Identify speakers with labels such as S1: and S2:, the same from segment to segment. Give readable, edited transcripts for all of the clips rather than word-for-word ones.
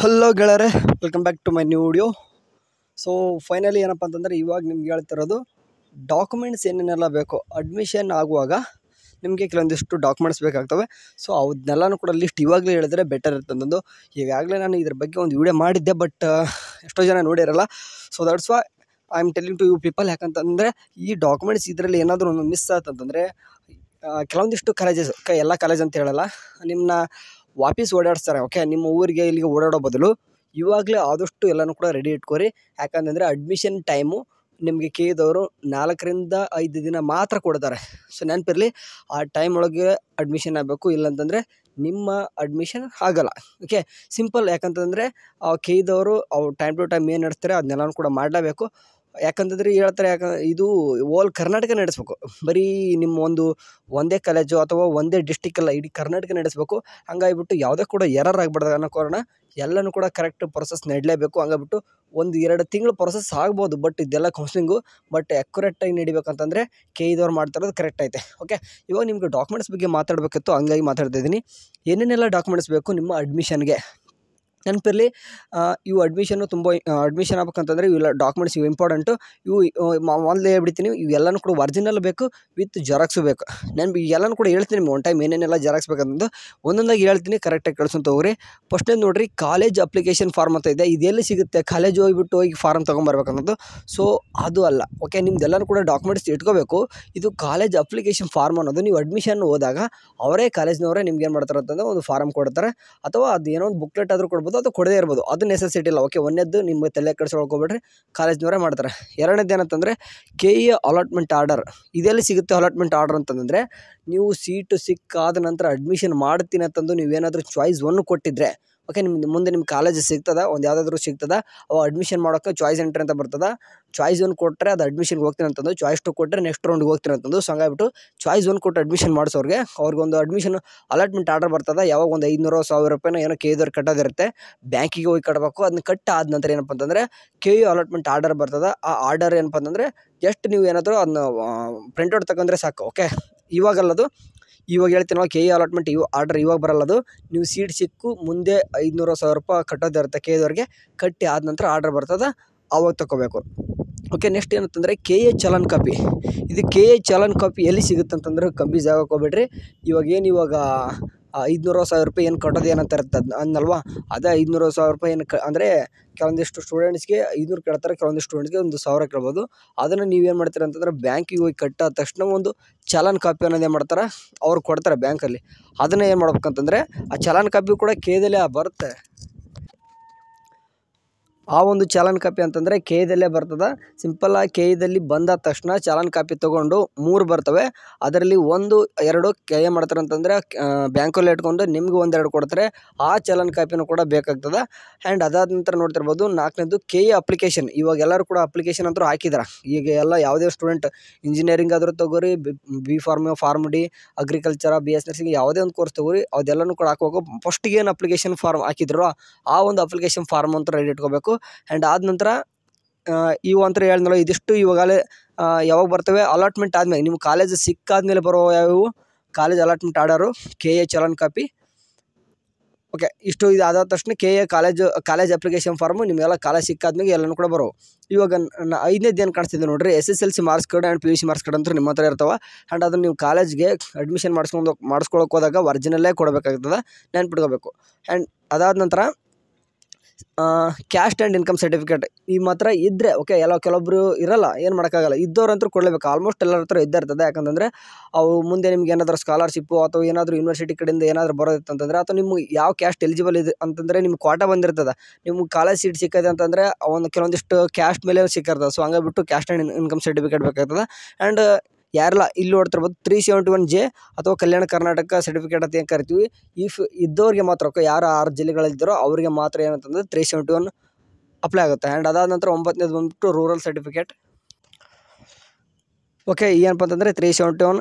S1: Hello ಗೆಳೆಯರೆ, welcome back to my new video. So finally ಏನಪ್ಪ ಅಂತಂದರೆ ಇವಾಗ ನಿಮ್ಗೆ ಹೇಳ್ತಿರೋದು ಡಾಕ್ಯುಮೆಂಟ್ಸ್ ಏನೇನೆಲ್ಲ ಬೇಕು ಅಡ್ಮಿಷನ್ ಆಗುವಾಗ ನಿಮಗೆ ಕೆಲವೊಂದಿಷ್ಟು ಡಾಕ್ಯುಮೆಂಟ್ಸ್ ಬೇಕಾಗ್ತವೆ. ಸೊ ಅದನ್ನೆಲ್ಲನೂ ಕೂಡ ಲಿಸ್ಟ್ ಇವಾಗಲೇ ಹೇಳಿದ್ರೆ ಬೆಟರ್ ಇರ್ತಂದು. ಈಗಾಗಲೇ ನಾನು ಇದ್ರ ಬಗ್ಗೆ ಒಂದು ವಿಡಿಯೋ ಮಾಡಿದ್ದೆ, ಬಟ್ ಎಷ್ಟೋ ಜನ ನೋಡಿರಲ್ಲ. So that's why I am telling to you people. ಯಾಕಂತಂದರೆ ಈ ಡಾಕ್ಯುಮೆಂಟ್ಸ್ ಇದರಲ್ಲಿ ಏನಾದರೂ ಒಂದು ಮಿಸ್ ಆಯ್ತಂತಂದರೆ ಕೆಲವೊಂದಿಷ್ಟು ಕಾಲೇಜಸ್, ಎಲ್ಲ ಕಾಲೇಜ್ ಅಂತ ಹೇಳಲ್ಲ, ನಿಮ್ಮನ್ನ ವಾಪಸ್ ಓಡಾಡಿಸ್ತಾರೆ. ಓಕೆ, ನಿಮ್ಮ ಊರಿಗೆ ಇಲ್ಲಿಗೆ ಓಡಾಡೋ ಬದಲು ಇವಾಗಲೇ ಆದಷ್ಟು ಎಲ್ಲನೂ ಕೂಡ ರೆಡಿ ಇಟ್ಕೊರಿ. ಯಾಕಂತಂದರೆ ಅಡ್ಮಿಷನ್ ಟೈಮು ನಿಮಗೆ ಕೇಳಿದವರು 4 ರಿಂದ 5 ದಿನ ಮಾತ್ರ ಕೊಡ್ತಾರೆ. ಸೊ ನೆನಪಿರಲಿ, ಆ ಟೈಮ್ ಒಳಗೆ ಅಡ್ಮಿಷನ್ ಆಗಬೇಕು, ಇಲ್ಲಂತಂದರೆ ನಿಮ್ಮ ಅಡ್ಮಿಷನ್ ಆಗಲ್ಲ. Okay, simple. ಯಾಕಂತಂದರೆ ಕೇಳಿದವರು ಅವ್ರು ಟೈಮ್ ಟು ಟೈಮ್ ಏನು ನಡೆಸ್ತಾರೆ ಅದನ್ನೆಲ್ಲನೂ ಕೂಡ ಮಾಡಲೇಬೇಕು. ಯಾಕಂತಂದರೆ ಹೇಳ್ತಾರೆ, ಇದು ಓಲ್ ಕರ್ನಾಟಕ ನಡೆಸಬೇಕು. ಬರೀ ನಿಮ್ಮ ಒಂದೇ ಕಾಲೇಜು ಅಥವಾ ಒಂದೇ ಡಿಸ್ಟಿಕ್ಕಲ್ಲ, ಇಡೀ ಕರ್ನಾಟಕ ನಡೆಸಬೇಕು. ಹಂಗಾಗಿಬಿಟ್ಟು ಯಾವುದೇ ಕೂಡ ಎರರ್ ಆಗಬಾರ್ದು ಅನ್ನೋ ಕಾರಣ ಎಲ್ಲನೂ ಕೂಡ ಕರೆಕ್ಟ್ ಪ್ರೊಸೆಸ್ ನಡೀಲೇಬೇಕು. ಹಂಗಾಗ್ಬಿಟ್ಟು 1-2 ತಿಂಗಳು ಪ್ರೊಸೆಸ್ ಆಗ್ಬೋದು, ಬಟ್ ಇದೆಲ್ಲ ಕೌನ್ಸ್ಲಿಂಗು. ಬಟ್ ಅಕ್ಯುರೇಟಾಗಿ ನಡಿಬೇಕಂತಂದರೆ ಕೇಳಿದವ್ರು ಮಾಡ್ತಿರೋದು ಕರೆಕ್ಟ್ ಐತೆ. ಓಕೆ, ಇವಾಗ ನಿಮಗೆ ಡಾಕ್ಯುಮೆಂಟ್ಸ್ ಬಗ್ಗೆ ಮಾತಾಡಬೇಕಿತ್ತು, ಹಂಗಾಗಿ ಮಾತಾಡ್ತಾ ಇದ್ದೀನಿ. ಏನೇನೆಲ್ಲ ಡಾಕ್ಯುಮೆಂಟ್ಸ್ ಬೇಕು ನಿಮ್ಮ ಅಡ್ಮಿಷನ್ಗೆ ನೆನಪಿರಲಿ. ಇವು ಅಡ್ಮಿಷನ್ ಆಗ್ಬೇಕಂತಂದರೆ ಇವೆಲ್ಲ ಡಾಕ್ಯುಮೆಂಟ್ಸ್ ಇವು ಇಂಪಾರ್ಟೆಂಟು. ಇವು ಮೊದಲು ಹೇಳ್ಬಿಡ್ತೀನಿ, ಇವೆಲ್ಲನೂ ಕೂಡ ಒರಿಜಿನಲ್ ಬೇಕು, ವಿತ್ ಜೆರಾಕ್ಸು ಬೇಕು. ಎಲ್ಲನೂ ಕೂಡ ಹೇಳ್ತೀನಿ ನಿಮ್ಗೆ ಒನ್ ಟೈಮ್ ಏನೇನೆಲ್ಲ ಜೆರಾಕ್ಸ್ ಬೇಕಂತಂದು ಒಂದೊಂದಾಗಿ ಹೇಳ್ತೀನಿ, ಕರೆಕ್ಟಾಗಿ ಕೇಳಿಸ್ಕೊಂತ ಹೋಗ್ರಿ. ಫಸ್ಟೇ ನೋಡಿರಿ, ಕಾಲೇಜ್ ಅಪ್ಲಿಕೇಶನ್ ಫಾರ್ಮ್ ಅಂತ ಇದೆ. ಇದೆಲ್ಲಿ ಸಿಗುತ್ತೆ? ಕಾಲೇಜ್ ಹೋಗಿ ಫಾರ್ಮ್ ತೊಗೊಂಬರ್ಬೇಕನ್ನೋದು. ಸೊ ಅದು ಅಲ್ಲ. ಓಕೆ, ನಿಮ್ದೆಲ್ಲನೂ ಕೂಡ ಡಾಕ್ಯುಮೆಂಟ್ಸ್ ಇಟ್ಕೋಬೇಕು. ಇದು ಕಾಲೇಜ್ ಅಪ್ಲಿಕೇಶನ್ ಫಾರ್ಮ್ ಅನ್ನೋದು ನೀವು ಅಡ್ಮಿಷನ್ ಹೋದಾಗ ಅವರೇ ಕಾಲೇಜ್ನವರೇ ನಿಮ್ಗೆ ಏನು ಮಾಡ್ತಾರೆ ಅಂತಂದರೆ ಒಂದು ಫಾರ್ಮ್ ಕೊಡ್ತಾರೆ, ಅಥವಾ ಅದು ಏನೋ ಒಂದು ಬುಕ್ಲೆಟ್ ಆದರೂ ಕೊಡ್ಬೋದು, ಅದು ಕೊಡದೇ ಇರ್ಬೋದು. ಅದು ನೆಸೆಸಿಟಿ ಇಲ್ಲ. ಓಕೆ, ಒಂದೇದ್ದು ನಿಮ್ಮ ತಲೆ ಕೆಡಿಸ್ಕೊಳ್ಕೊಬೇಡ್ರಿ, ಕಾಲೇಜ್ನವರೇ ಮಾಡ್ತಾರೆ. ಎರಡನೇದು ಏನಂತಂದರೆ KE ಅಲಾಟ್ಮೆಂಟ್ ಆರ್ಡರ್. ಇದೆಲ್ಲಿ ಸಿಗುತ್ತೆ ಅಲಾಟ್ಮೆಂಟ್ ಆರ್ಡರ್ ಅಂತಂದರೆ, ನೀವು ಸೀಟು ಸಿಕ್ಕಾದ ನಂತರ ಅಡ್ಮಿಷನ್ ಮಾಡ್ತೀನಿ ಅಂತಂದು ನೀವೇನಾದರೂ ಚಾಯ್ಸ್ 1 ಕೊಟ್ಟಿದ್ರೆ, ಓಕೆ, ಮುಂದೆ ನಿಮ್ಮ ಕಾಲೇಜ್ ಸಿಗ್ತದ, ಒಂದು ಯಾವುದಾದ್ರೂ ಸಿಗ್ತದ, ಅವು ಅಡ್ಮಿಷನ್ ಮಾಡೋಕ್ಕೆ ಚಾಯ್ಸ್ ಎಂಟ್ರಿ ಅಂತ ಬರ್ತದೆ. ಚಾಯ್ಸ್ 1 ಕೊಟ್ಟರೆ ಅದು ಅಡ್ಮಿಷನ್ಗೆ ಹೋಗ್ತೀನಿ ಅಂತಂದು, ಚಾಯ್ಸ್ 2 ಕೊಟ್ಟರೆ ನೆಕ್ಸ್ಟ್ ರೌಂಡ್ಗೆ ಹೋಗ್ತೀನಿ ಅಂತಂದು. ಸೊ ಹಂಗಾಗ್ಬಿಟ್ಟು ಚಾಯ್ಸ್ 1 ಕೊಟ್ಟು ಅಡ್ಮಿಷನ್ ಮಾಡಿಸೋರಿಗೆ ಅವ್ರಿಗೊಂದು ಅಡ್ಮಿಷನ್ ಅಲಾಟ್ಮೆಂಟ್ ಆರ್ಡರ್ ಬರ್ತದೆ. ಯಾವಾಗ ಒಂದು 500-1000 ರೂಪಾಯಿನ ಏನೋ ಕೇಳಿದವ್ರು ಕಟ್ಟೋದಿರುತ್ತೆ, ಬ್ಯಾಂಕಿಗೆ ಹೋಗಿ ಕಟ್ಟಬೇಕು. ಅದನ್ನ ಕಟ್ಟಾದ ನಂತರ ಏನಪ್ಪ ಅಂತಂದರೆ KE ಅಲಾಟ್ಮೆಂಟ್ ಆರ್ಡರ್ ಬರ್ತದೆ. ಆ ಆರ್ಡರ್ ಏನಪ್ಪ ಅಂತಂದರೆ ಜಸ್ಟ್ ನೀವು ಏನಾದರೂ ಅದನ್ನ ಪ್ರಿಂಟೌಟ್ ತಗೊಂಡ್ರೆ ಸಾಕು. ಓಕೆ, ಇವಾಗಲ್ಲದು, ಇವಾಗ ಹೇಳ್ತೀನಲ್ಲ, KE ಅಲಾಟ್ಮೆಂಟ್ ಆರ್ಡರ್ ಇವಾಗ ಬರಲ್ಲದು. ನೀವು ಸೀಟ್ ಸಿಕ್ಕು ಮುಂದೆ 500-1000 ರೂಪಾಯಿ ಕಟ್ಟೋದಿರುತ್ತೆ ಕೇಳಿದವ್ರಿಗೆ. ಕಟ್ಟಿ ಆದ ನಂತರ ಆರ್ಡರ್ ಬರ್ತದೆ, ಆವಾಗ ತೊಗೋಬೇಕು. ಓಕೆ, ನೆಕ್ಸ್ಟ್ ಏನಂತಂದರೆ KE ಚಲನ್ ಕಾಪಿ. ಇದು KE ಚಲನ್ ಕಾಪಿ ಎಲ್ಲಿ ಸಿಗುತ್ತೆ ಅಂತಂದ್ರೆ ಕನ್ಫ್ಯೂಸ್ ಆಗಕ್ಕೆ ಹೋಗ್ಬೇಡ್ರಿ. ಇವಾಗ 500-1000 ರೂಪಾಯಿ ಏನು ಕಟ್ಟೋದು ಏನಂತ ಇರುತ್ತೆ ಅನ್ನಲ್ವಾ, ಅದೇ 500-1000 ರೂಪಾಯಿ ಏನು ಅಂದರೆ ಕೆಲವೊಂದಿಷ್ಟು ಸ್ಟೂಡೆಂಟ್ಸ್ಗೆ 500 ಕೇಳ್ತಾರೆ, ಕೆಲವೊಂದಿಷ್ಟು ಸ್ಟೂಡೆಂಟ್ಸ್ಗೆ 1000 ಕೇಳ್ಬೋದು. ಅದನ್ನು ನೀವೇನು ಮಾಡ್ತೀರ ಅಂತಂದರೆ ಬ್ಯಾಂಕಿಗೆ ಹೋಗಿ ಕಟ್ಟಾದ ತಕ್ಷಣ ಒಂದು ಚಲನ್ ಕಾಪಿ ಅನ್ನೋದು ಏನು ಮಾಡ್ತಾರೆ, ಅವ್ರು ಕೊಡ್ತಾರೆ ಬ್ಯಾಂಕಲ್ಲಿ. ಅದನ್ನು ಏನು ಮಾಡ್ಬೇಕಂತಂದರೆ ಆ ಚಲನ್ ಕಾಪಿ ಕೂಡ KEದಲ್ಲೇ ಬರುತ್ತೆ. ಆ ಒಂದು ಚಾಲನ್ ಕಾಪಿ ಅಂತಂದರೆ KEದಲ್ಲೇ ಬರ್ತದೆ. ಸಿಂಪಲ್ಲಾಗಿ KEದಲ್ಲಿ ಬಂದಾದ ತಕ್ಷಣ ಚಾಲನ್ ಕಾಪಿ ತೊಗೊಂಡು 3 ಬರ್ತವೆ. ಅದರಲ್ಲಿ 1-2 ಏನು ಮಾಡ್ತಾರೆ ಅಂತಂದರೆ ಬ್ಯಾಂಕಲ್ಲಿ ಇಟ್ಕೊಂಡು ನಿಮ್ಗೆ 1-2 ಕೊಡ್ತಾರೆ. ಆ ಚಾಲನ್ ಕಾಪಿನೂ ಕೂಡ ಬೇಕಾಗ್ತದೆ. ಆ್ಯಂಡ್ ಅದಾದ ನಂತರ ನೋಡ್ತಿರ್ಬೋದು 4ನೇದು KE ಅಪ್ಲಿಕೇಶನ್. ಇವಾಗ ಎಲ್ಲರೂ ಕೂಡ ಅಪ್ಲಿಕೇಶನ್ ಅಂತೂ ಹಾಕಿದ್ದಾರೆ. ಈಗ ಎಲ್ಲ ಯಾವುದೇ ಸ್ಟೂಡೆಂಟ್ ಇಂಜಿನಿಯರಿಂಗ್ ಆದರೂ ತೊಗೋರಿ, B form D, agriculture, BS nursing ಯಾವುದೇ ಒಂದು ಕೋರ್ಸ್ ತೊಗೋರಿ, ಅದೆಲ್ಲನೂ ಕೂಡ ಹಾಕುವಾಗ ಫಸ್ಟಿಗೆ ಏನು ಅಪ್ಲಿಕೇಶನ್ ಫಾರ್ಮ್ ಹಾಕಿದ್ರು ಆ ಒಂದು ಅಪ್ಲಿಕೇಶನ್ ಫಾರ್ಮ್ ಅಂತ ರೆಡಿ ಇಟ್ಕೋಬೇಕು. ಆ್ಯಂಡ್ ಆದ ನಂತರ ಇವು ಅಂತ ಹೇಳಿದ್ನಲ್ಲ, ಇದಿಷ್ಟು ಇವಾಗಲೇ ಯಾವಾಗ ಬರ್ತವೆ ಅಲಾಟ್ಮೆಂಟ್ ಆದಮೇಲೆ, ನಿಮ್ಮ ಕಾಲೇಜ್ ಸಿಕ್ಕಾದ್ಮೇಲೆ ಬರೋ ಯಾವುವು college allotment order, KE challan copy. Okay, ಇಷ್ಟು ಇದು ಆದ ತಕ್ಷಣ KE ಕಾಲೇಜ್ ಅಪ್ಲಿಕೇಶನ್ ಫಾರ್ಮು ನಿಮಗೆಲ್ಲ ಕಾಲೇಜ್ ಸಿಕ್ಕಾದ್ಮೇಲೆ ಎಲ್ಲನೂ ಕೂಡ ಬರೋ. ಇವಾಗ 5ನೇದು ಏನು ಕಾಣಿಸ್ತಿದೆ ನೋಡಿರಿ, SSLC marks card and PUC marks card ಅಂತೂ ನಿಮ್ಮ ಹತ್ರ ಇರ್ತವೆ. ಆ್ಯಂಡ್ ಅದನ್ನು ನೀವು ಕಾಲೇಜ್ಗೆ ಅಡ್ಮಿಷನ್ ಮಾಡಿಸ್ಕೊಳಕ್ಕೆ ಹೋದಾಗ ಒರಿಜಿನಲ್ಲೇ ಕೊಡಬೇಕಾಗ್ತದೆ, ನೆನ್ಪಿಟ್ಕೋಬೇಕು. ಆ್ಯಂಡ್ ಅದಾದ ನಂತರ ಕ್ಯಾಸ್ಟ್ ಆ್ಯಂಡ್ ಇನ್ಕಮ್ ಸರ್ಟಿಫಿಕೇಟ್ ನಿಮ್ಮ ಹತ್ರ ಇದ್ದರೆ ಓಕೆ. ಕೆಲವೊಬ್ಬರು ಇರಲ್ಲ, ಏನು ಮಾಡೋಕ್ಕಾಗಲ್ಲ. ಇದ್ದವ್ರಂತೂ ಕೊಡಲೇಬೇಕು. ಆಲ್ಮೋಸ್ಟ್ ಎಲ್ಲರ ಹತ್ರ ಇರ್ತದೆ. ಯಾಕಂತಂದರೆ ಅವು ಮುಂದೆ ನಿಮ್ಗೆ ಏನಾದರೂ ಸ್ಕಾಲರ್ಶಿಪ್ಪು ಅಥವಾ ಏನಾದರೂ ಯೂನಿವರ್ಸಿಟಿ ಕಡೆಯಿಂದ ಏನಾದರೂ ಬರೋದಿತ್ತಂತಂದರೆ, ಅಥವಾ ನಿಮ್ಗೆ ಯಾವ ಕ್ಯಾಸ್ಟ್ ಎಲಿಜಿಬಲ್ ಇದೆ ಅಂತಂದರೆ ನಿಮ್ಗೆ ಕ್ವಾಟಾ ಬಂದಿರ್ತದೆ, ನಿಮ್ಗೆ ಕಾಲೇಜ್ ಸೀಟ್ ಸಿಕ್ಕಿದೆ ಅಂತಂದರೆ ಕೆಲವೊಂದಿಷ್ಟು ಕ್ಯಾಸ್ಟ್ ಮೇಲೆ ಸಿಕ್ಕಿರ್ತದೆ. ಸೊ ಹಂಗಾಗ್ಬಿಟ್ಟು ಕ್ಯಾಸ್ಟ್ ಆ್ಯಂಡ್ ಇನ್ಕಮ್ ಸರ್ಟಿಫಿಕೇಟ್ ಬೇಕಾಗ್ತದೆ. ಆ್ಯಂಡ್ ಯಾರೆಲ್ಲ ಇಲ್ಲಿ ನೋಡ್ತಿರ್ಬೋದು 371J ಅಥವಾ ಕಲ್ಯಾಣ ಕರ್ನಾಟಕ ಸರ್ಟಿಫಿಕೇಟ್ ಅಂತ ಏನು ಕರಿತೀವಿ, ಇದ್ದವ್ರಿಗೆ ಮಾತ್ರ ಯಾರು 6 ಜಿಲ್ಲೆಗಳಿದ್ದಾರೋ ಅವರಿಗೆ ಮಾತ್ರ ಏನಂತಂದರೆ 371 ಅಪ್ಲೈ ಆಗುತ್ತೆ. ಆ್ಯಂಡ್ ಅದಾದ ನಂತರ 9ನೇದು ಬಂದ್ಬಿಟ್ಟು ರೂರಲ್ ಸರ್ಟಿಫಿಕೇಟ್. ಓಕೆ ಏನಪ್ಪ ಅಂತಂದರೆ 371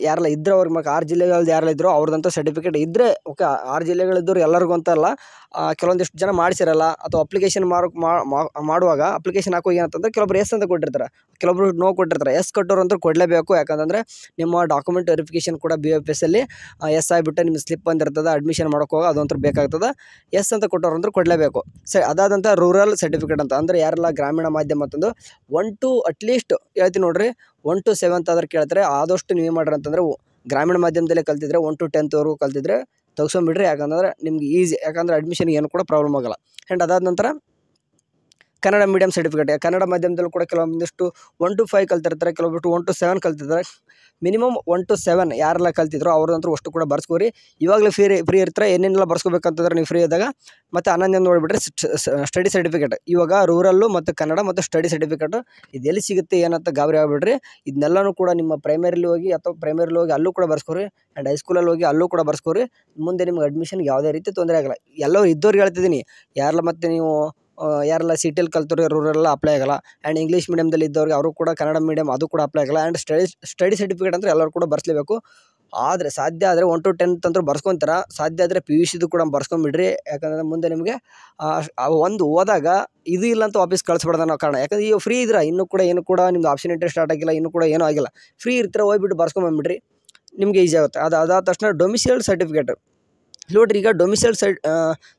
S1: ಯಾರೆಲ್ಲ ಇದ್ದರೆ ಅವ್ರಿಗೆ 6 ಜಿಲ್ಲೆಗಳಲ್ಲಿ ಯಾರೆಲ್ಲ ಇದ್ರೋ ಅವ್ರದ್ದಂಥ ಸರ್ಟಿಫಿಕೇಟ್ ಇದ್ದರೆ ಓಕೆ. 6 ಜಿಲ್ಲೆಗಳಿದ್ದವ್ರು ಎಲ್ಲರಿಗೂ ಅಂತಲ್ಲ, ಕೆಲವೊಂದಿಷ್ಟು ಜನ ಮಾಡಿಸಿರಲ್ಲ ಅಥವಾ ಅಪ್ಲಿಕೇಶನ್ ಮಾಡುವಾಗ ಅಪ್ಲಿಕೇಶನ್ ಹಾಕುವಾಗ ಏನಂತಂದರೆ ಕೆಲವೊಬ್ರು ಎಸ್ ಅಂತ ಕೊಟ್ಟಿರ್ತಾರೆ, ಕೆಲವೊಬ್ರು ನೋ ಕೊಟ್ಟಿರ್ತಾರೆ. ಎಸ್ ಕೊಟ್ಟವ್ರು ಅಂತೂ ಕೊಡಲೇಬೇಕು, ಯಾಕಂತಂದರೆ ನಿಮ್ಮ ಡಾಕ್ಯುಮೆಂಟ್ ವೆರಿಫಿಕೇಷನ್ ಕೂಡ BFS ಅಲ್ಲಿ ಎಸ್ ಆಗಿಬಿಟ್ಟು ನಿಮ್ಮ ಸ್ಲಿಪ್ ಬಂದಿರ್ತದೆ, ಅಡ್ಮಿಷನ್ ಮಾಡೋಕೆ ಅದಂತೂ ಬೇಕಾಗ್ತದೆ. ಎಸ್ ಅಂತ ಕೊಟ್ಟವ್ರು ಅಂತೂ ಕೊಡಲೇಬೇಕು. ಸರಿ, ಅದಾದಂಥ ರೂರಲ್ ಸರ್ಟಿಫಿಕೇಟ್ ಅಂತ ಅಂದರೆ ಯಾರೆಲ್ಲ ಗ್ರಾಮೀಣ ಮಾಧ್ಯಮ ಅಂತಂದು 1 to ಅಟ್ಲೀಸ್ಟ್ ಹೇಳ್ತೀನಿ ನೋಡ್ರಿ, 1 to 7th ಆದ್ರೆ ಕೇಳ್ತಾರೆ. ಆದಷ್ಟು ನೀವೇ ಮಾಡ್ರಿ ಅಂತಂದರೆ ಗ್ರಾಮೀಣ ಮಾಧ್ಯಮದಲ್ಲೇ ಕಲ್ತಿದ್ರೆ 1 to 10th ಕಲ್ತಿದ್ರೆ ತೆಗ್ಸ್ಕೊಂಬಿಡ್ರಿ, ಯಾಕಂದ್ರೆ ನಿಮ್ಗೆ ಈಸಿ, ಯಾಕಂದರೆ ಅಡ್ಮಿಷನ್ಗೆ ಏನು ಕೂಡ ಪ್ರಾಬ್ಲಮ್ ಆಗೋಲ್ಲ. ಆ್ಯಂಡ್ ಅದಾದ ನಂತರ ಕನ್ನಡ ಮೀಡಿಯಂ ಸರ್ಟಿಫಿಕೇಟ್, ಕನ್ನಡ ಮಾಧ್ಯಮದಲ್ಲೂ ಕೂಡ ಕೆಲವೊಂದಿಷ್ಟು 1 to 5 ಕಲ್ತಿರ್ತಾರೆ, ಕೆಲವೊಬ್ಬರು 1 to 7 ಕಲ್ತಿದ್ದಾರೆ. ಮಿನಿಮಮ್ 1 to 7 ಯಾರೆಲ್ಲ ಕಲ್ತಿದ್ರು ಅವ್ರದಂತೂ ಅಷ್ಟು ಕೂಡ ಬರ್ಸ್ಕೋರಿ. ಇವಾಗಲೇ ಫ್ರೀ ಇರ್ತಾರೆ, ಏನೇನೆಲ್ಲ ಬರ್ಸ್ಕೋಬೇಕಂತಂದ್ರೆ ನೀವು ಫ್ರೀ ಇದ್ದಾಗ. ಮತ್ತು 11 ನೋಡಿಬಿಟ್ರೆ ಸ್ಟಡಿ ಸರ್ಟಿಫಿಕೇಟ್. ಇವಾಗ ರೂರಲ್ಲು ಮತ್ತು ಕನ್ನಡ ಮತ್ತು ಸ್ಟಡಿ ಸರ್ಟಿಫಿಕೇಟು ಇದು ಎಲ್ಲಿ ಸಿಗುತ್ತೆ ಏನಂತ ಗಾಬರಿ ಆಗ್ಬಿಡ್ರಿ. ಇದನ್ನೆಲ್ಲನೂ ಕೂಡ ನಿಮ್ಮ ಪ್ರೈಮರಿಲಿ ಹೋಗಿ ಅಥವಾ ಪ್ರೈಮರಿಲಿ ಹೋಗಿ ಅಲ್ಲೂ ಕೂಡ ಬರ್ಸ್ಕೋರಿ, ಆ್ಯಂಡ್ ಹೈಸ್ಕೂಲಲ್ಲಿ ಹೋಗಿ ಅಲ್ಲೂ ಕೂಡ ಬರ್ಸ್ಕೋರಿ. ಮುಂದೆ ನಿಮ್ಗೆ ಅಡ್ಮಿಷನ್ಗೆ ಯಾವುದೇ ರೀತಿ ತೊಂದರೆ ಆಗಲ್ಲ. ಎಲ್ಲರೂ ಇದ್ದವ್ರಿಗೆ ಹೇಳ್ತಿದ್ದೀನಿ, ಯಾರೆಲ್ಲ ಮತ್ತು ನೀವು ಯಾರೆಲ್ಲ ಸಿಟಿಯಲ್ಲಿ ಕಲ್ತವ್ರು ರೂರಲ್ಲ ಅಪ್ಲೈ ಆಗಲ್ಲ. ಆ್ಯಂಡ್ ಇಂಗ್ಲೀಷ್ ಮೀಡಿಯಮ್ದಲ್ಲಿ ಇದ್ದವ್ರಿಗೆ ಅವರು ಕೂಡ ಕನ್ನಡ ಮೀಡಿಯಮ್ ಅದು ಕೂಡ ಅಪ್ಲೈ ಆಗಲ್ಲ. ಆ್ಯಂಡ್ ಸ್ಟಡಿ ಸರ್ಟಿಫಿಕೇಟ್ ಅಂದರೆ ಎಲ್ಲರೂ ಕೂಡ ಬರ್ಸಲೇಬೇಕು. ಆದರೆ ಸಾಧ್ಯ ಆದರೆ 1 to 10th ಅಂತೂ ಬರ್ಸ್ಕೊತಾರೆ. ಸಾಧ್ಯ ಆದರೆ PUCದು ಕೂಡ ಬರ್ಸ್ಕೊಂಬಿಡ್ರಿ, ಯಾಕಂದರೆ ಮುಂದೆ ನಿಮಗೆ ಒಂದು ಹೋದಾಗ ಇದು ಇಲ್ಲ ಅಂತ ವಾಪಸ್ ಕಳಿಸ್ಬಿಡೋದು ಅನ್ನೋ ಕಾರಣ. ಯಾಕಂದರೆ ಈಗ ಫ್ರೀ ಇದ್ರೆ ಇನ್ನೂ ಕೂಡ ಏನು ಕೂಡ ನಿಮ್ದು ಆಪ್ಷನ್ ಎಂಟ್ರಿ ಸ್ಟಾರ್ಟ್ ಆಗಿಲ್ಲ, ಇನ್ನೂ ಕೂಡ ಏನೂ ಆಗಿಲ್ಲ. ಫ್ರೀ ಇರ್ತೀರ, ಹೋಗ್ಬಿಟ್ಟು ಬರ್ಸ್ಕೊಂಬಂಬಿಡ್ರಿ, ನಿಮಗೆ ಈಸಿ ಆಗುತ್ತೆ. ಅದಾದ ತಕ್ಷಣ ಡೊಮಿಸೈಲ್ ಸರ್ಟಿಫಿಕೇಟ್ ನೋಡ್ರಿ. ಈಗ ಡೊಮಿಸೈಲ್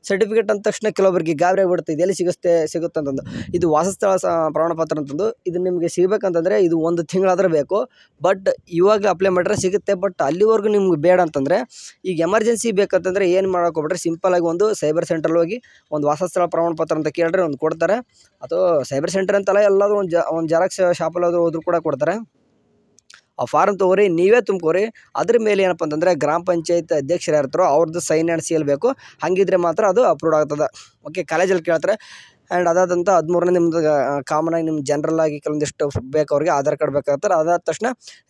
S1: ಸರ್ಟಿಫಿಕೇಟ್ ಅಂದ ತಕ್ಷಣ ಕೆಲವೊಬ್ಬರಿಗೆ ಗಾಬರಿ ಆಗಿಬಿಡುತ್ತೆ, ಇದೆಲ್ಲಿ ಸಿಗುತ್ತೆ ಅಂತಂದು. ಇದು ವಾಸಸ್ಥಳ ಪ್ರಮಾಣಪತ್ರ ಅಂತಂದು. ಇದು ನಿಮಗೆ ಸಿಗಬೇಕಂತಂದರೆ ಇದು 1 ತಿಂಗಳಾದ್ರೆ ಬೇಕು. ಬಟ್ ಇವಾಗ ಅಪ್ಲೈ ಮಾಡಿದ್ರೆ ಸಿಗುತ್ತೆ. ಬಟ್ ಅಲ್ಲಿವರೆಗೂ ನಿಮ್ಗೆ ಬೇಡ ಅಂತಂದರೆ ಈಗ ಎಮರ್ಜೆನ್ಸಿ ಬೇಕಂತಂದರೆ ಏನು ಮಾಡೋಕೆ ಹೋಗ್ಬಿಟ್ರೆ, ಸಿಂಪಲಾಗಿ ಒಂದು ಸೈಬರ್ ಸೆಂಟ್ರಲ್ಲಿ ಹೋಗಿ ಒಂದು ವಾಸಸ್ಥಳ ಪ್ರಮಾಣಪತ್ರ ಅಂತ ಕೇಳಿದ್ರೆ ಒಂದು ಕೊಡ್ತಾರೆ. ಅಥವಾ ಸೈಬರ್ ಸೆಂಟರ್ ಅಂತಲ್ಲ, ಎಲ್ಲಾದರೂ ಒಂದು ಜೆರಾಕ್ಸ್ ಶಾಪಲ್ಲಾದರೂ ಹೋದ್ರೂ ಕೂಡ ಕೊಡ್ತಾರೆ. ಆ ಫಾರಮ್ ತೊಗೊರಿ, ನೀವೇ ತುಂಬ್ಕೋರಿ. ಅದ್ರ ಮೇಲೆ ಏನಪ್ಪ ಅಂತಂದರೆ ಗ್ರಾಮ ಪಂಚಾಯತ್ ಅಧ್ಯಕ್ಷರು ಇರ್ತಾರೋ ಅವ್ರದ್ದು ಸೈನ್ ಆ್ಯಂಡ್ ಸೀಲ್ ಬೇಕು. ಹಾಗಿದ್ರೆ ಮಾತ್ರ ಅದು ಅಪ್ರೂವ್ ಆಗ್ತದೆ. ಓಕೆ, ಕಾಲೇಜಲ್ಲಿ ಕೇಳ್ತಾರೆ. ಆ್ಯಂಡ್ ಅದಾದಂಥ 13ನೇ ನಿಮ್ಮದು ಕಾಮನಾಗಿ ನಿಮ್ಮ ಜನರಲ್ಲಾಗಿ ಕೆಲವೊಂದಿಷ್ಟು ಬೇಕು, ಅವ್ರಿಗೆ ಆಧಾರ್ ಕಾರ್ಡ್ ಬೇಕಾಗ್ತಾರೆ. ಅದಾದ ತಕ್ಷಣ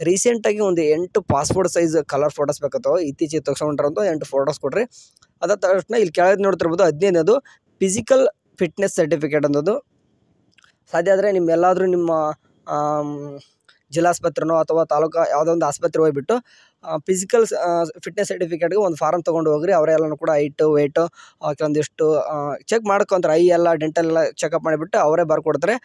S1: ರೀಸೆಂಟಾಗಿ ಒಂದು 8 ಪಾಸ್ಪೋರ್ಟ್ ಸೈಜ್ ಕಲರ್ ಫೋಟೋಸ್ ಬೇಕಾಗ್ತವೆ. ಇತ್ತೀಚೆಗೆ ತೆಗ್ಸ್ಕೊಂಡ್ರಂತೂ 8 ಫೋಟೋಸ್ ಕೊಡ್ರಿ. ಅದಾದ ತಕ್ಷಣ ಇಲ್ಲಿ ಕೆಳಗೆ ನೋಡ್ತಿರ್ಬೋದು 15ನೇದು ಫಿಸಿಕಲ್ ಫಿಟ್ನೆಸ್ ಸರ್ಟಿಫಿಕೇಟ್ ಅನ್ನೋದು. ಸಾಧ್ಯ ಆದರೆ ನಿಮ್ಮೆಲ್ಲಾದರೂ ನಿಮ್ಮ ಜಿಲ್ಲಾಸ್ಪತ್ರೆನೋ ಅಥವಾ ತಾಲೂಕು ಯಾವುದೋ ಒಂದು ಆಸ್ಪತ್ರೆ ಹೋಗ್ಬಿಟ್ಟು ಫಿಸಿಕಲ್ ಫಿಟ್ನೆಸ್ ಸರ್ಟಿಫಿಕೇಟ್ಗೆ ಒಂದು ಫಾರಮ್ ತೊಗೊಂಡು ಹೋಗ್ರಿ. ಅವರೆಲ್ಲನೂ ಕೂಡ ಹೈಟು ವೆಯ್ಟು ಕೆಲವೊಂದಿಷ್ಟು ಚೆಕ್ ಮಾಡ್ಕೊತಾರೆ. ಐ ಎಲ್ಲ ಡೆಂಟಲ್ ಎಲ್ಲ ಚೆಕಪ್ ಮಾಡಿಬಿಟ್ಟು ಅವರೇ ಬರ್ಕೊಡ್ತಾರೆ.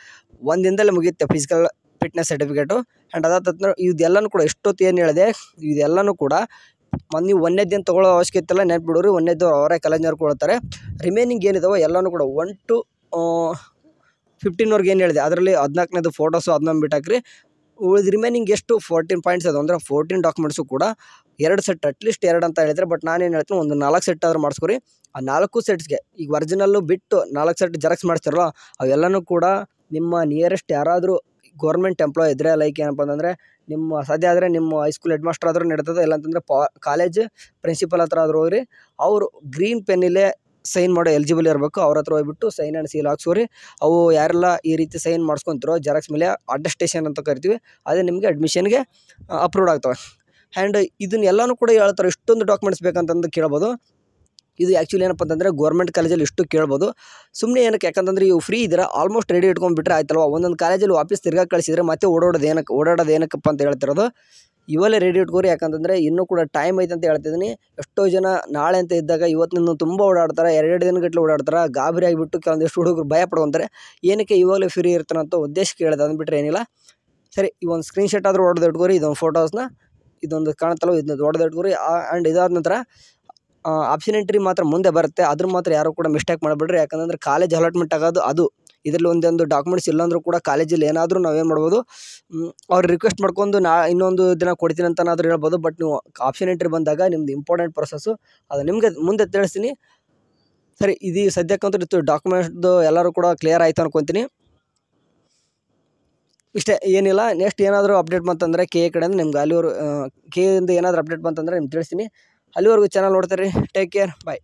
S1: 1 ದಿನದಲ್ಲೇ ಮುಗಿಯುತ್ತೆ ಫಿಸಿಕಲ್ ಫಿಟ್ನೆಸ್ ಸರ್ಟಿಫಿಕೇಟು. ಆ್ಯಂಡ್ ಅದಾದ ಇದೆಲ್ಲನೂ ಕೂಡ ಎಷ್ಟೊತ್ತು ಏನು ಹೇಳಿದೆ, ಇದೆಲ್ಲನೂ ಕೂಡ ನೀವು 1ನೇ ದಿನ ತೊಗೊಳ್ಳೋ ಅವಶ್ಯಕತೆ ಇಲ್ಲ, ನೆನ್ಪಿಡೋರಿ. 1ನೇದು ಅವರೇ ಕಾಲೇಜ್ನವ್ರು ಕೊಡ್ತಾರೆ. ರಿಮೈನಿಂಗ್ ಏನಿದಾವೋ ಎಲ್ಲನೂ ಕೂಡ 1 to 15 ಏನು ಹೇಳಿದೆ ಅದರಲ್ಲಿ 14ನೇದು ಫೋಟೋಸು ಅದನ್ನ ಬಿಟ್ಟಾಕ್ರಿ. ಉಳಿದು ರಿಮೈನಿಂಗ್ ಎಷ್ಟು 14 ಪಾಯಿಂಟ್ಸ್ ಅದು, ಅಂದರೆ 14 ಡಾಕ್ಯುಮೆಂಟ್ಸು ಕೂಡ 2 ಸೆಟ್, ಅಟ್ಲೀಸ್ಟ್ 2 ಅಂತ ಹೇಳಿದರೆ. ಬಟ್ ನಾನೇನು ಹೇಳ್ತೀನಿ, ಒಂದು 4 ಸೆಟ್ ಆದರೂ ಮಾಡಿಸ್ಕೊರಿ. ಆ 4 ಸೆಟ್ಸ್ಗೆ ಈಗ ಒರಿಜಿನಲ್ಲು ಬಿಟ್ಟು 4 ಸೆಟ್ ಜೆರಾಕ್ಸ್ ಮಾಡಿಸ್ತಾರಲ್ಲ, ಅವೆಲ್ಲನೂ ಕೂಡ ನಿಮ್ಮ ನಿಯರೆಸ್ಟ್ ಯಾರಾದರೂ ಗೌರ್ಮೆಂಟ್ ಎಂಪ್ಲಾಯ್ ಇದ್ದರೆ, ಲೈಕ್ ಏನಪ್ಪ ಅಂತಂದರೆ ನಿಮ್ಮ ಸಾಧ್ಯ ಆದರೆ ನಿಮ್ಮ ಹೈಸ್ಕೂಲ್ ಹೆಡ್ ಮಾಸ್ಟರ್ ಆದರೂ ನಡೀತದೆ, ಇಲ್ಲಾಂತಂದರೆ ಕಾಲೇಜ್ ಪ್ರಿನ್ಸಿಪಲ್ ಹತ್ರ ಆದರೂ ಹೋಗ್ರಿ. ಅವರು ಗ್ರೀನ್ ಪೆನ್ನಿಲ್ಲೇ ಸೈನ್ ಮಾಡೋ ಎಲಿಜಿಬಲ್ ಇರಬೇಕು. ಅವ್ರ ಹತ್ರ ಹೋಗ್ಬಿಟ್ಟು ಸೈನ್ ಆ್ಯಂಡ್ ಸೀಲ್ ಹಾಕ್ಸೋರಿ. ಅವು ಯಾರೆಲ್ಲ ಈ ರೀತಿ ಸೈನ್ ಮಾಡಿಸ್ಕೊತಿರೋ ಜೆರಾಕ್ಸ್ ಮೇಲೆ ಅಟೆಸ್ಟೇಷನ್ ಅಂತ ಕರಿತೀವಿ, ಅದೇ ನಿಮಗೆ ಅಡ್ಮಿಷನ್ಗೆ ಅಪ್ರೂವ್ಡ್ ಆಗ್ತವೆ. ಆ್ಯಂಡ್ ಇದನ್ನೆಲ್ಲನೂ ಕೂಡ ಹೇಳ್ತಾರೆ, ಇಷ್ಟೊಂದು ಡಾಕ್ಯುಮೆಂಟ್ಸ್ ಬೇಕಂತಂದು ಕೇಳ್ಬೋದು. ಇದು ಆ್ಯಕ್ಚುಲಿ ಏನಪ್ಪ ಅಂತಂದರೆ ಗೌರ್ಮೆಂಟ್ ಕಾಲೇಜಲ್ಲಿ ಇಷ್ಟು ಕೇಳ್ಬೋದು. ಸುಮ್ಮನೆ ಏನಕ್ಕೆ, ಯಾಕಂತಂದರೆ ಇವು ಫ್ರೀ ಇದ್ರೆ ಆಲ್ಮೋಸ್ಟ್ ರೆಡಿ ಇಟ್ಕೊಂಡ್ಬಿಟ್ರೆ ಆಯ್ತಲ್ವ. ಒಂದೊಂದು ಕಾಲೇಜಲ್ಲಿ ವಾಪಸ್ ತಿರ್ಗಾ ಕಳಿಸಿದ್ರೆ ಮತ್ತೆ ಓಡಾಡೋದು ಏನಕ್ಕಪ್ಪ ಅಂತ ಹೇಳ್ತಿರೋದು. ಇವಲ್ಲೇ ರೆಡಿ ಇಟ್ಕೋರಿ, ಯಾಕಂತಂದರೆ ಇನ್ನೂ ಕೂಡ ಟೈಮ್ ಐತೆ ಅಂತ ಹೇಳ್ತಿದ್ದೀನಿ. ಎಷ್ಟೋ ಜನ ನಾಳೆ ಅಂತ ಇದ್ದಾಗ ಇವತ್ತಿನ ತುಂಬ ಓಡಾಡ್ತಾರೆ, 2 ದಿನಗಟ್ಟಲೆ ಓಡಾಡ್ತಾರೆ. ಗಾಬರಿ ಆಗಿಬಿಟ್ಟು ಕೆಲವೊಂದಿಷ್ಟು ಹುಡುಗರು ಭಯ ಪಡ್ಕೊತಾರೆ. ಏನಕ್ಕೆ ಇವಾಗಲೇ ಫ್ರೀ ಇರ್ತಾನೆ ಅಂತ ಉದ್ದೇಶಕ್ಕೆ ಹೇಳಿದೆ, ಅಂದ್ಬಿಟ್ರೆ ಏನಿಲ್ಲ. ಸರಿ, ಈ ಒಂದು ಸ್ಕ್ರೀನ್ಶಾಟ್ ಆದರೂ ಹೊಡೆದು ಇಟ್ಕೋರಿ. ಇದೊಂದು ಫೋಟೋಸ್ನ, ಇದೊಂದು ಕಾಣುತ್ತಲ್ಲ, ಇದನ್ನ ಹೊಡೆದು ಇಟ್ಕೋರಿ. ಆ್ಯಂಡ್ ಇದಾದ ನಂತರ ಆಪ್ಷನ್ ಎಂಟ್ರಿ ಮಾತ್ರ ಮುಂದೆ ಬರುತ್ತೆ, ಅದ್ರ ಮಾತ್ರ ಯಾರು ಕೂಡ ಮಿಸ್ಟೇಕ್ ಮಾಡಿಬಿಡ್ರಿ. ಯಾಕಂದರೆ ಕಾಲೇಜ್ ಅಲಾಟ್ಮೆಂಟ್ ಆಗೋದು ಅದು. ಇದರಲ್ಲಿ ಒಂದೊಂದು ಡಾಕ್ಯುಮೆಂಟ್ಸ್ ಇಲ್ಲಾಂದ್ರೂ ಕೂಡ ಕಾಲೇಜಲ್ಲಿ ಏನಾದರೂ ನಾವೇನು ಮಾಡ್ಬೋದು, ಅವ್ರು ರಿಕ್ವೆಸ್ಟ್ ಮಾಡ್ಕೊಂಡು ಇನ್ನೊಂದು ದಿನ ಕೊಡ್ತೀನಿ ಅಂತನಾದರೂ ಹೇಳ್ಬೋದು. ಬಟ್ ನೀವು ಆಪ್ಷನ್ ಎಂಟ್ರಿ ಬಂದಾಗ ನಿಮ್ಮದು ಇಂಪಾರ್ಟೆಂಟ್ ಪ್ರೊಸೆಸ್ಸು ಅದು ನಿಮಗೆ ಮುಂದೆ ತಿಳಿಸ್ತೀನಿ. ಸರಿ, ಇದು ಸದ್ಯಕ್ಕಂತೂ ಇತ್ತು ಡಾಕ್ಯುಮೆಂಟ್ದು ಎಲ್ಲರೂ ಕೂಡ ಕ್ಲಿಯರ್ ಆಯಿತು ಅನ್ಕೊತೀನಿ. ಇಷ್ಟೇ, ಏನಿಲ್ಲ. ನೆಕ್ಸ್ಟ್ ಏನಾದರೂ ಅಪ್ಡೇಟ್ ಬಂತಂದರೆ KA ಕಡೆಯಿಂದ ನಿಮ್ಗೆ ಅಲ್ಲಿವರೆಗೂ KA ಇಂದ ಏನಾದರೂ ಅಪ್ಡೇಟ್ ಬಂತಂದರೆ ನಿಮ್ಗೆ ತಿಳಿಸ್ತೀನಿ. ಅಲ್ಲಿವರೆಗೂ ಚಾನಲ್ ನೋಡ್ತಾರೆ. ಟೇಕ್ ಕೇರ್, ಬಾಯ್.